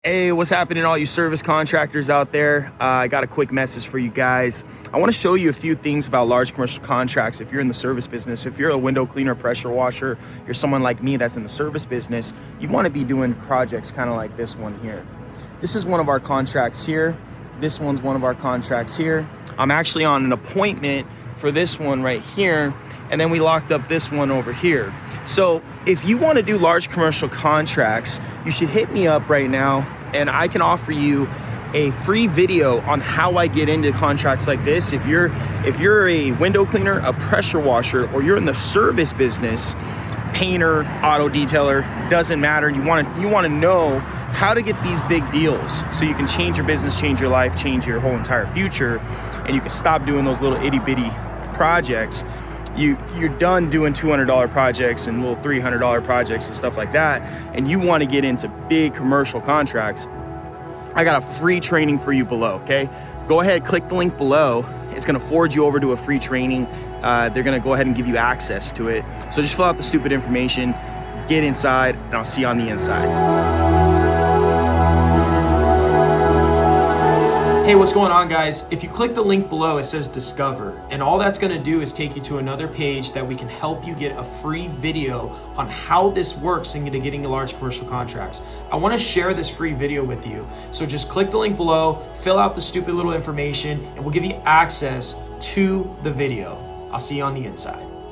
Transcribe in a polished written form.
Hey, what's happening, all you service contractors out there? I got a quick message for you guys. I want to show you a few things about large commercial contracts. If you're in the service business, if you're a window cleaner, pressure washer, you're someone like me that's in the service business, you want to be doing projects kind of like this one here. This is one of our contracts here. This one's one of our contracts here. I'm actually on an appointment for this one right here, and then we locked up this one over here. So if you want to do large commercial contracts, you should hit me up right now and I can offer you a free video on how I get into contracts like this. If you're a window cleaner, a pressure washer, or you're in the service business, painter, auto detailer, doesn't matter. You want to know how to get these big deals so you can change your business, change your life, change your whole entire future, and you can stop doing those little itty bitty projects. You're done doing $200 projects and little $300 projects and stuff like that, and you want to get into big commercial contracts. I got a free training for you below, okay? Go ahead, click the link below. It's gonna forward you over to a free training. They're gonna go ahead and give you access to it. So just fill out the stupid information, get inside, and I'll see you on the inside. Hey, what's going on, guys? If you click the link below, it says Discover, and all that's gonna do is take you to another page that we can help you get a free video on how this works into getting large commercial contracts. I wanna share this free video with you. So just click the link below, fill out the stupid little information, and we'll give you access to the video. I'll see you on the inside.